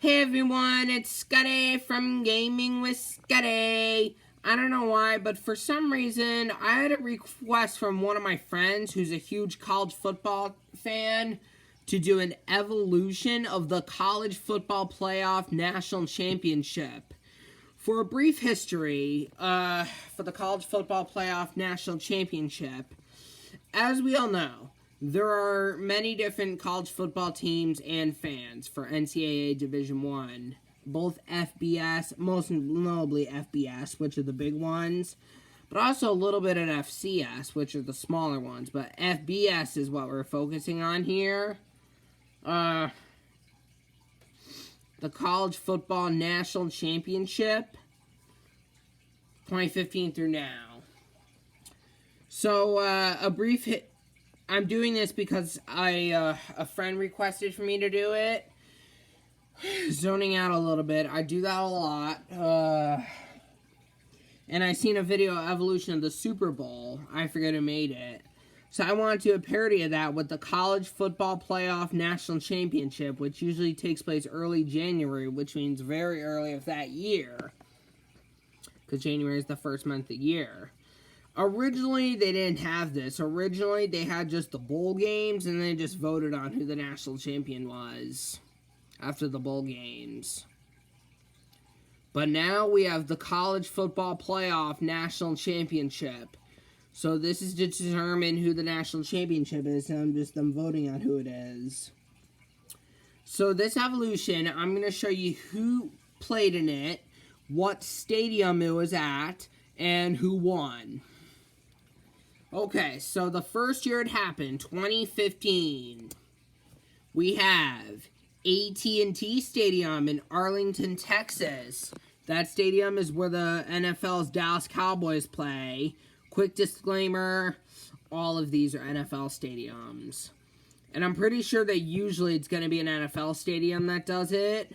Hey everyone, it's Scuddy from Gaming with Scuddy. I don't know why, but for some reason, I had a request from one of my friends who's a huge college football fan to do an evolution of the College Football Playoff National Championship. For a brief history, for the College Football Playoff National Championship, as we all know, there are many different college football teams and fans for NCAA Division I. Both FBS, most notably FBS, which are the big ones, but also a little bit at FCS, which are the smaller ones. But FBS is what we're focusing on here. The College Football National Championship, 2015 through now. So, a brief hit. I'm doing this because a friend requested for me to do it. Zoning out a little bit. I do that a lot. And I seen a video evolution of the Super Bowl. I forget who made it. So I wanted to do a parody of that with the College Football Playoff National Championship, which usually takes place early January, which means very early of that year. Because January is the first month of the year. Originally, they didn't have this. Originally, they had just the bowl games, and they just voted on who the national champion was after the bowl games. But now we have the College Football Playoff National Championship. So this is to determine who the national championship is, and I'm voting on who it is. So this evolution, I'm going to show you who played in it, what stadium it was at, and who won. Okay, so the first year it happened, 2015, we have AT&T Stadium in Arlington, Texas. That stadium is where the NFL's Dallas Cowboys play. Quick disclaimer, all of these are NFL stadiums. And I'm pretty sure that usually it's going to be an NFL stadium that does it.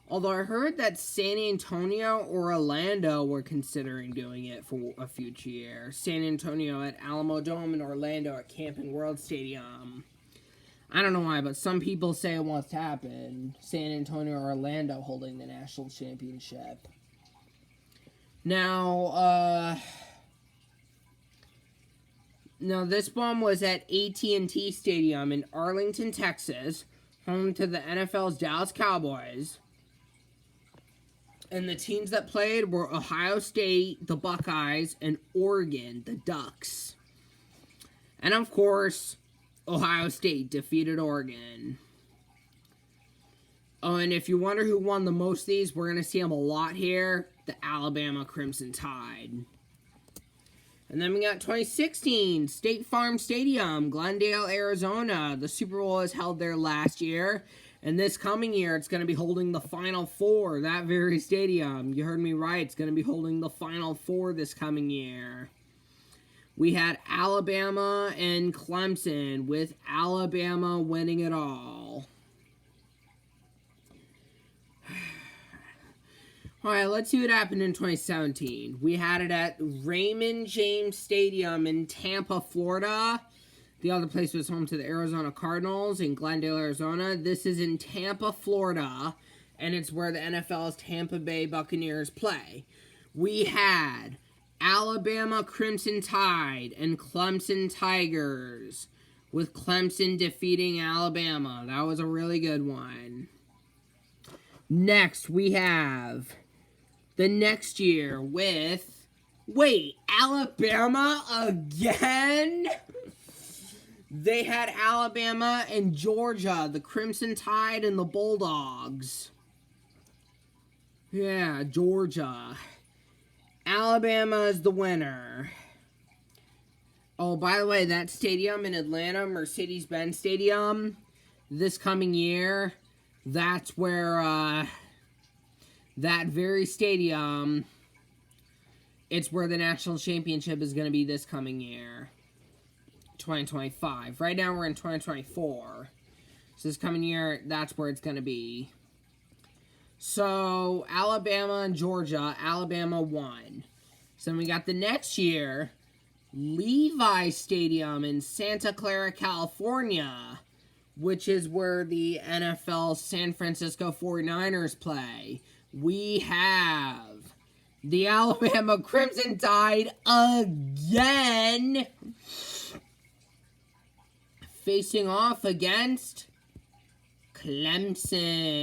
Although I heard that San Antonio or Orlando were considering doing it for a future year. San Antonio at Alamo Dome and Orlando at Camping World Stadium. I don't know why, but some people say it wants to happen. San Antonio or Orlando holding the national championship. Now, this one was at AT&T Stadium in Arlington, Texas, home to the NFL's Dallas Cowboys. And the teams that played were Ohio State, the Buckeyes, and Oregon, the Ducks. And of course, Ohio State defeated Oregon. Oh, and if you wonder who won the most of these, we're going to see them a lot here. The Alabama Crimson Tide. And then we got 2016, State Farm Stadium, Glendale, Arizona. The Super Bowl was held there last year. And this coming year, it's going to be holding the Final Four, that very stadium. You heard me right. It's going to be holding the Final Four this coming year. We had Alabama and Clemson, with Alabama winning it all. All right, let's see what happened in 2017. We had it at Raymond James Stadium in Tampa, Florida. The other place was home to the Arizona Cardinals in Glendale, Arizona. This is in Tampa, Florida, and it's where the NFL's Tampa Bay Buccaneers play. We had Alabama Crimson Tide and Clemson Tigers, with Clemson defeating Alabama. That was a really good one. Next, we have the next year with... Wait, Alabama again? They had Alabama and Georgia, the Crimson Tide and the Bulldogs. Yeah, Georgia. Alabama is the winner. Oh, by the way, that stadium in Atlanta, Mercedes-Benz Stadium, this coming year, that's where, that very stadium, it's where the national championship is going to be this coming year. 2025. Right now we're in 2024. So this coming year, that's where it's going to be. So, Alabama and Georgia, Alabama won. So then we got the next year, Levi Stadium in Santa Clara, California, which is where the NFL San Francisco 49ers play. We have the Alabama Crimson Tide again facing off against Clemson.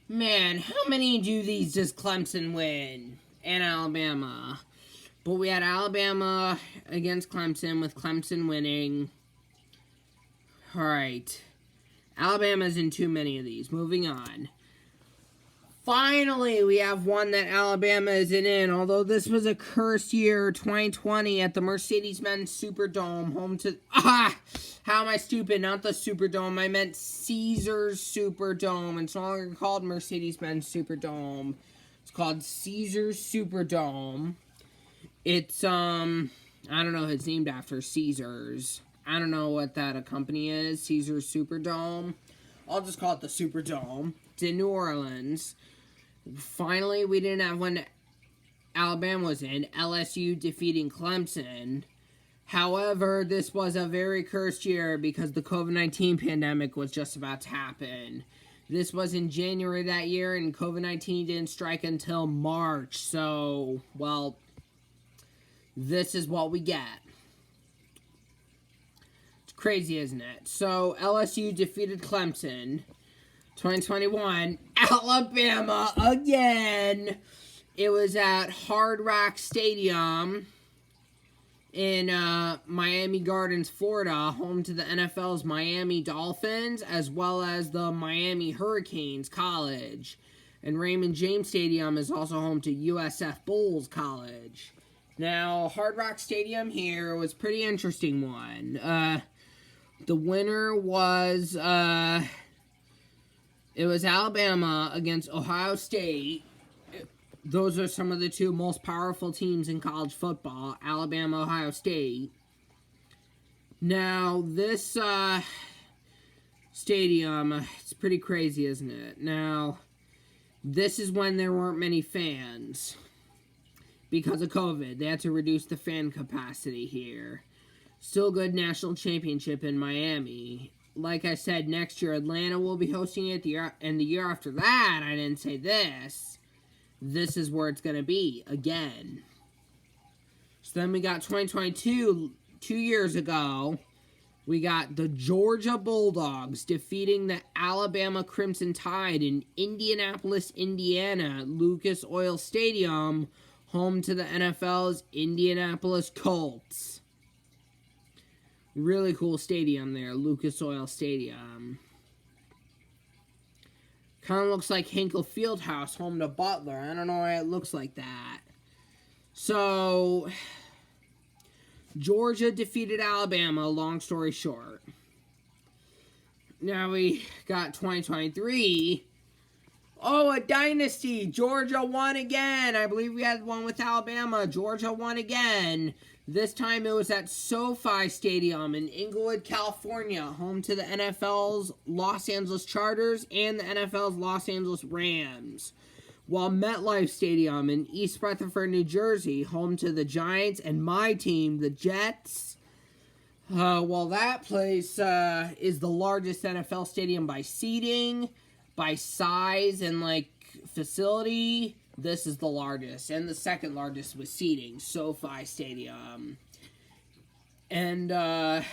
Man, how many do these does Clemson win? And Alabama. But we had Alabama against Clemson, with Clemson winning. Alright. Alabama's in too many of these. Moving on. Finally, we have one that Alabama isn't in. Although this was a cursed year, 2020, at the Mercedes-Benz Superdome, home to... How am I stupid? Not the Superdome. I meant Caesars Superdome. It's no longer called Mercedes-Benz Superdome. It's called Caesars Superdome. It's, I don't know, it's named after Caesars. I don't know what that company is. Caesars Superdome. I'll just call it the Superdome. It's in New Orleans. Finally, we didn't have one Alabama was in. LSU defeating Clemson. However, this was a very cursed year because the COVID-19 pandemic was just about to happen. This was in January that year, and COVID-19 didn't strike until March. So, well, this is what we get. It's crazy, isn't it? So, LSU defeated Clemson. 2021, Alabama again. It was at Hard Rock Stadium in Miami Gardens, Florida, home to the NFL's Miami Dolphins, as well as the Miami Hurricanes College. And Raymond James Stadium is also home to USF Bulls College. Now, Hard Rock Stadium here was a pretty interesting one. The winner was... It was Alabama against Ohio State. Those are some of the two most powerful teams in college football. Alabama, Ohio State. Now, this stadium, it's pretty crazy, isn't it? Now, this is when there weren't many fans because of COVID. They had to reduce the fan capacity here. Still good national championship in Miami. Like I said, next year Atlanta will be hosting it, and the year after that, I didn't say this. This is where it's going to be, again. So then we got 2022, 2 years ago. We got the Georgia Bulldogs defeating the Alabama Crimson Tide in Indianapolis, Indiana, Lucas Oil Stadium, home to the NFL's Indianapolis Colts. Really cool stadium there, Lucas Oil Stadium. Kind of looks like Hinkle Fieldhouse, home to Butler. I don't know why it looks like that. So, Georgia defeated Alabama, long story short. Now we got 2023. Oh, a dynasty. Georgia won again. I believe we had one with Alabama. Georgia won again. This time it was at SoFi Stadium in Inglewood, California, home to the NFL's Los Angeles Chargers and the NFL's Los Angeles Rams. While MetLife Stadium in East Rutherford, New Jersey, home to the Giants and my team, the Jets. Well, that place is the largest NFL stadium by seating, by size, and, facility. This is the largest, and the second largest with seating, SoFi Stadium. And,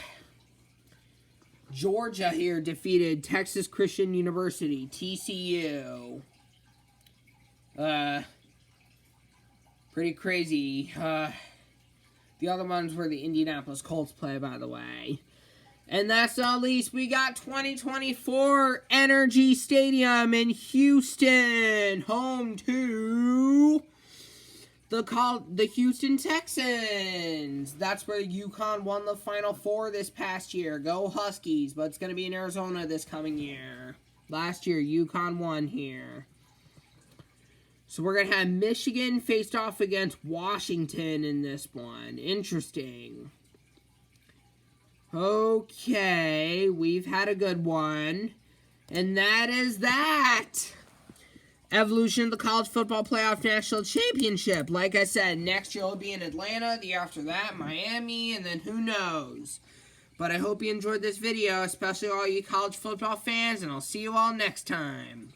Georgia here defeated Texas Christian University, TCU. Pretty crazy. The other ones were the Indianapolis Colts play, by the way. And that's not least, we got 2024 Energy Stadium in Houston, home to the Houston Texans. That's where UConn won the Final Four this past year. Go Huskies, but it's going to be in Arizona this coming year. Last year, UConn won here. So we're going to have Michigan faced off against Washington in this one. Interesting. Okay, we've had a good one. And that is that. Evolution of the College Football Playoff National Championship. Like I said, next year will be in Atlanta. The year after that, Miami. And then who knows. But I hope you enjoyed this video, especially all you college football fans, and I'll see you all next time.